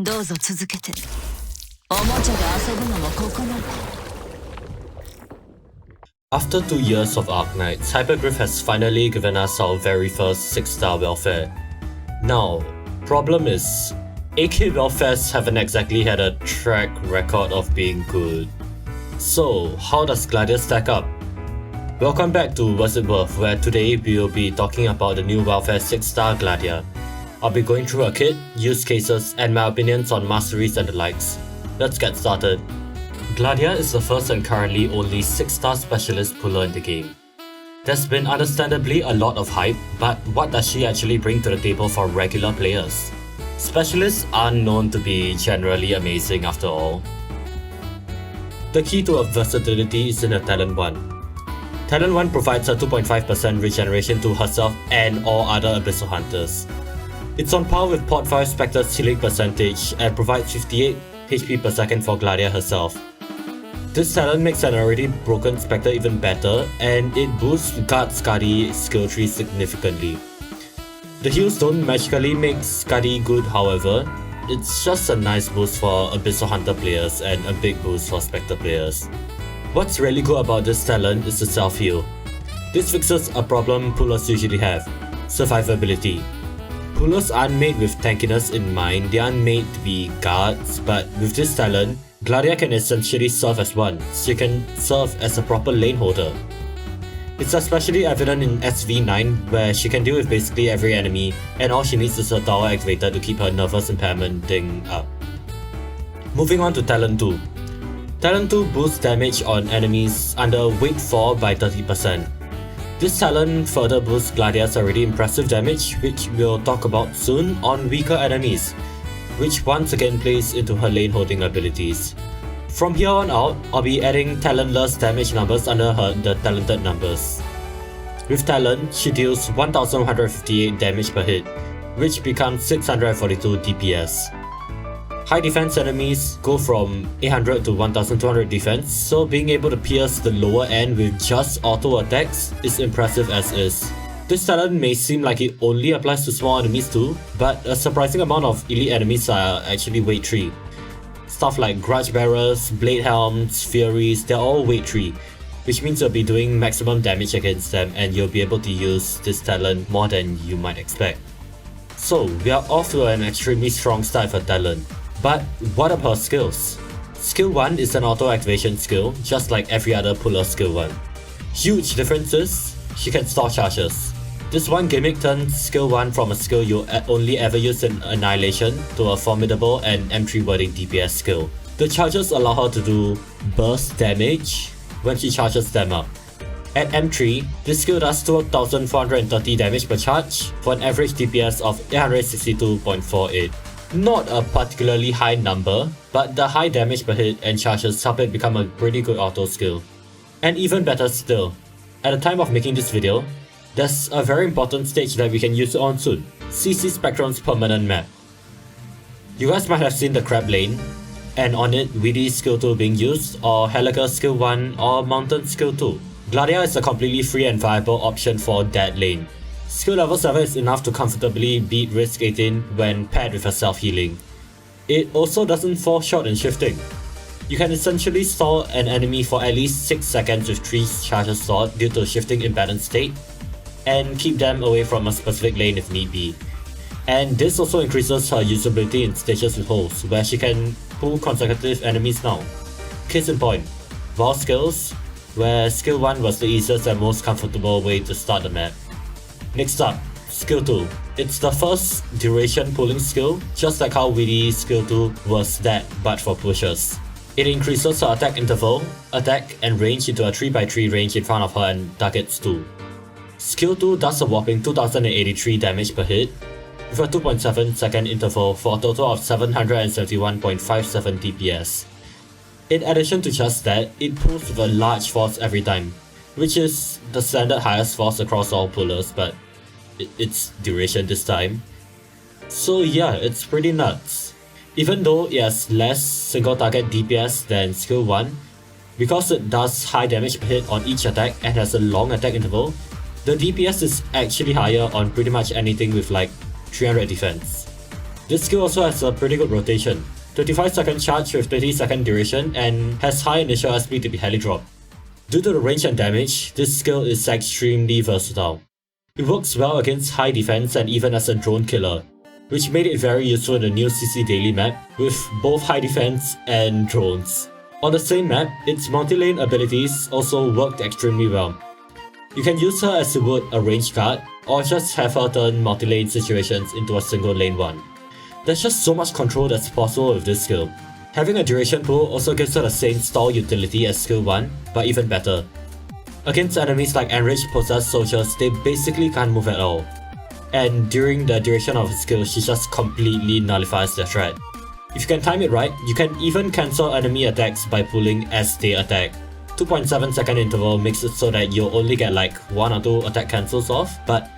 どうぞ続けて。おもちゃで遊ぶのもここまで。After 2 years of Arknights, Hypergriff has finally given us our very first 6-star welfare. Now, problem is, AK welfares haven't exactly had a track record of being good. So, how does Gladiia stack up? Welcome back to Was It Worth, where today we will be talking about the new welfare 6-star Gladiia. I'll be going through her kit, use cases, and my opinions on masteries and the likes. Let's get started. Gladiia is the first and currently only 6-star specialist puller in the game. There's been understandably a lot of hype, but what does she actually bring to the table for regular players? Specialists are known to be generally amazing after all. The key to her versatility is in her Talent 1. Talent 1 provides a 2.5% regeneration to herself and all other Abyssal Hunters. It's on par with Port 5 Spectre's healing percentage and provides 58 HP per second for Gladiia herself. This talent makes an already broken Spectre even better, and it boosts Guard Skadi skill tree significantly. The heals don't magically make Skadi good, however. It's just a nice boost for Abyssal Hunter players and a big boost for Spectre players. What's really good about this talent is the self-heal. This fixes a problem pullers usually have: survivability. Pullers aren't made with tankiness in mind, they aren't made to be guards, but with this talent, Gladiia can essentially serve as one, so you can serve as a proper lane holder. It's especially evident in SV9, where she can deal with basically every enemy, and all she needs is a tower activator to keep her nervous impairment thing up. Moving on to Talent 2. Talent 2 boosts damage on enemies under weight 4 by 30%. This talent further boosts Gladiia's already impressive damage, which we'll talk about soon, on weaker enemies, which once again plays into her lane holding abilities. From here on out, I'll be adding talentless damage numbers under the talented numbers. With talent, she deals 1158 damage per hit, which becomes 642 DPS. High defense enemies go from 800 to 1200 defense, so being able to pierce the lower end with just auto attacks is impressive as is. This talent may seem like it only applies to small enemies too, but a surprising amount of elite enemies are actually weight 3. Stuff like Grudge Bearers, Blade Helms, Furies, they're all weight 3, which means you'll be doing maximum damage against them and you'll be able to use this talent more than you might expect. So, we are off to an extremely strong start for talent. But what about her skills? Skill 1 is an auto activation skill, just like every other puller skill 1. Huge differences: she can store charges. This one gimmick turns skill 1 from a skill you only ever use in Annihilation to a formidable and M3 worthy DPS skill. The charges allow her to do burst damage when she charges them up. At M3, this skill does 2430 damage per charge for an average DPS of 862.48. Not a particularly high number, but the high damage per hit and charges help it become a pretty good auto skill. And even better still, at the time of making this video, there's a very important stage that we can use it on soon: CC Spectrum's permanent map. You guys might have seen the Crab Lane, and on it Weedy's skill 2 being used, or Helica's skill 1, or Mountain skill 2. Gladiia is a completely free and viable option for that lane. Skill level 7 is enough to comfortably beat Risk 18 when paired with her self-healing. It also doesn't fall short in shifting. You can essentially stall an enemy for at least 6 seconds with 3 charges stored due to shifting imbalanced state, and keep them away from a specific lane if need be. And this also increases her usability in stages with holes, where she can pull consecutive enemies now. Case in point, Vaal skills, where skill 1 was the easiest and most comfortable way to start the map. Next up, skill 2. It's the first duration pulling skill, just like how Weedy's skill 2 was that, but for pushers. It increases her attack interval, attack, and range into a 3x3 range in front of her and targets too. Skill 2 does a whopping 2083 damage per hit, with a 2.7 second interval for a total of 771.57 DPS. In addition to just that, it pulls with a large force every time, which is the standard highest force across all pullers, but it's duration this time. So yeah, it's pretty nuts. Even though it has less single target DPS than skill 1, because it does high damage per hit on each attack and has a long attack interval, the DPS is actually higher on pretty much anything with like 300 defense. This skill also has a pretty good rotation, 25-second charge with 30-second duration and has high initial SP to be heli drop. Due to the range and damage, this skill is extremely versatile. It works well against high defense and even as a drone killer, which made it very useful in the new CC daily map with both high defense and drones. On the same map, its multi-lane abilities also worked extremely well. You can use her as you would a ranged guard, or just have her turn multi-lane situations into a single lane one. There's just so much control that's possible with this skill. Having a duration pool also gives her the same stall utility as skill 1, but even better. Against enemies like enraged possessed soldiers, they basically can't move at all. And during the duration of her skill, she just completely nullifies their threat. If you can time it right, you can even cancel enemy attacks by pulling as they attack. 2.7 second interval makes it so that you'll only get like 1 or 2 attack cancels off, but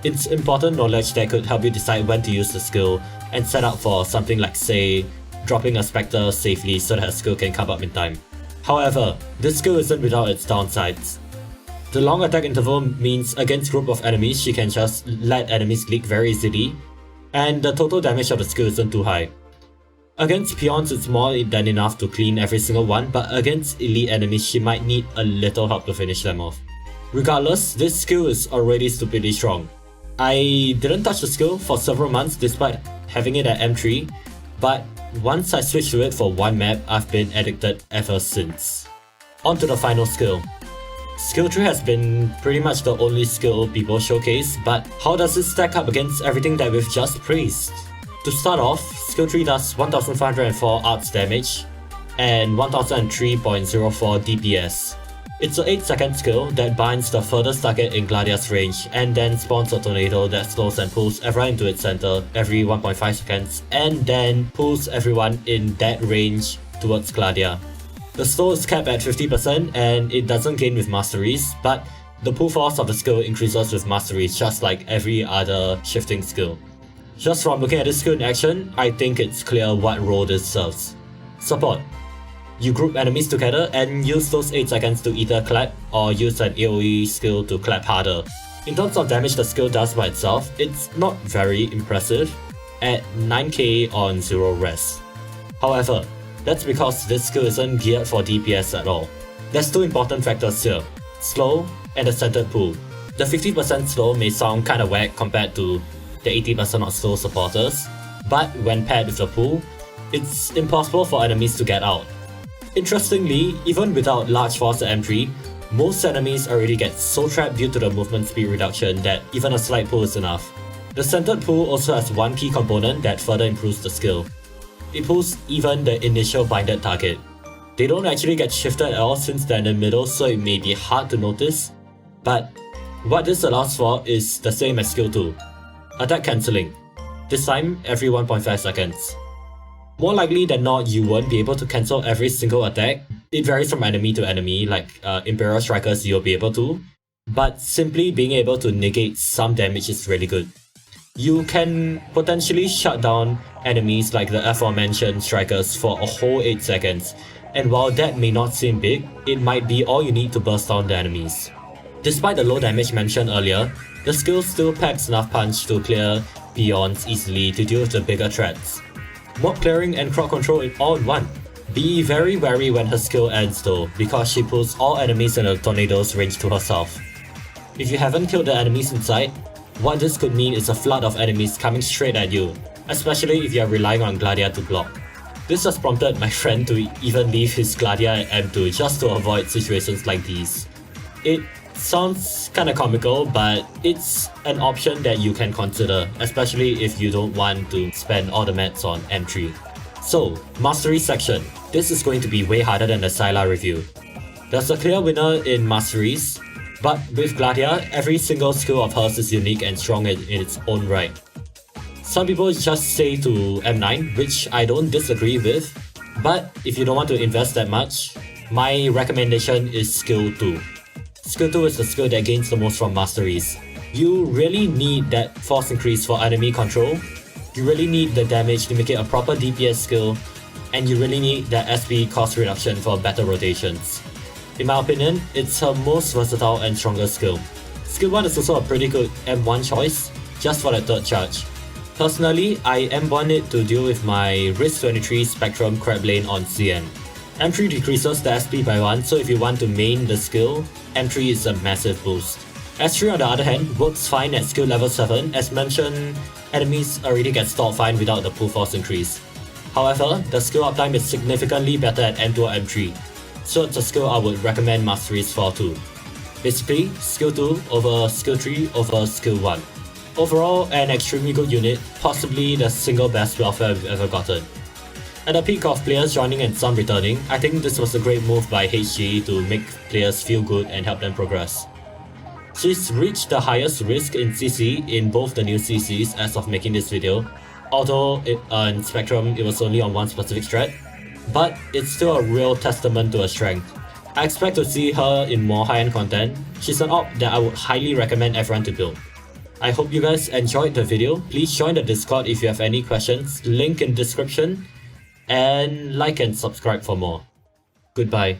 it's important knowledge that could help you decide when to use the skill and set up for something like, say, dropping a Spectre safely so that her skill can come up in time. However, this skill isn't without its downsides. The long attack interval means against group of enemies she can just let enemies leak very easily, and the total damage of the skill isn't too high. Against peons it's more than enough to clean every single one, but against elite enemies she might need a little help to finish them off. Regardless, this skill is already stupidly strong. I didn't touch the skill for several months despite having it at M3, but once I switched to it for one map, I've been addicted ever since. On to the final skill. Skill 3 has been pretty much the only skill people showcase, but how does it stack up against everything that we've just praised? To start off, Skill 3 does 1504 arts damage and 1003.04 DPS. It's an 8-second skill that binds the furthest target in Gladia's range and then spawns a tornado that slows and pulls everyone into its center every 1.5 seconds and then pulls everyone in that range towards Gladiia. The slow is capped at 50% and it doesn't gain with masteries, but the pull force of the skill increases with masteries just like every other shifting skill. Just from looking at this skill in action, I think it's clear what role this serves. Support. You group enemies together and use those 8 seconds to either clap or use an AoE skill to clap harder. In terms of damage the skill does by itself, it's not very impressive at 9k on 0 res. However, that's because this skill isn't geared for DPS at all. There's 2 important factors here, slow and the centered pull. The 50% slow may sound kinda whack compared to the 80% of slow supporters, but when paired with the pull, it's impossible for enemies to get out. Interestingly, even without large force at M3, most enemies already get so trapped due to the movement speed reduction that even a slight pull is enough. The centered pull also has one key component that further improves the skill. It pulls even the initial binded target. They don't actually get shifted at all since they're in the middle, so it may be hard to notice, but what this allows for is the same as skill 2. Attack cancelling, this time every 1.5 seconds. More likely than not, you won't be able to cancel every single attack. It varies from enemy to enemy, like Imperial Strikers you'll be able to, but simply being able to negate some damage is really good. You can potentially shut down enemies like the aforementioned Strikers for a whole 8 seconds, and while that may not seem big, it might be all you need to burst down the enemies. Despite the low damage mentioned earlier, the skill still packs enough punch to clear peons easily to deal with the bigger threats. Mob clearing and crowd control in all in one. Be very wary when her skill ends though, because she pulls all enemies in a tornado's range to herself. If you haven't killed the enemies in sight, what this could mean is a flood of enemies coming straight at you, especially if you are relying on Gladiia to block. This has prompted my friend to even leave his Gladiia at M2 just to avoid situations like these. It sounds kinda comical, but it's an option that you can consider, especially if you don't want to spend all the mats on M3. So, Mastery section. This is going to be way harder than the Sylar review. There's a clear winner in Masteries, but with Gladiia, every single skill of hers is unique and strong in its own right. Some people just say to M9, which I don't disagree with, but if you don't want to invest that much, my recommendation is Skill 2. Skill 2 is the skill that gains the most from Masteries. You really need that force increase for enemy control, you really need the damage to make it a proper DPS skill, and you really need that SP cost reduction for better rotations. In my opinion, it's her most versatile and strongest skill. Skill 1 is also a pretty good M1 choice, just for that third charge. Personally, I M1 it to deal with my Risk 23 Spectrum Crab Lane on CN. M3 decreases the SP by 1, so if you want to main the skill, M3 is a massive boost. S3 on the other hand works fine at skill level 7, as mentioned, enemies already get stalled fine without the pull force increase. However, the skill uptime is significantly better at M2 or M3, so it's a skill I would recommend masteries for too. Basically, skill 2 over skill 3 over skill 1. Overall, an extremely good unit, possibly the single best welfare we've ever gotten. At the peak of players joining and some returning, I think this was a great move by HG to make players feel good and help them progress. She's reached the highest risk in CC in both the new CCs as of making this video, although in Spectrum it was only on one specific strat, but it's still a real testament to her strength. I expect to see her in more high-end content. She's an op that I would highly recommend everyone to build. I hope you guys enjoyed the video. Please join the Discord if you have any questions, link in description, and like and subscribe for more. Goodbye.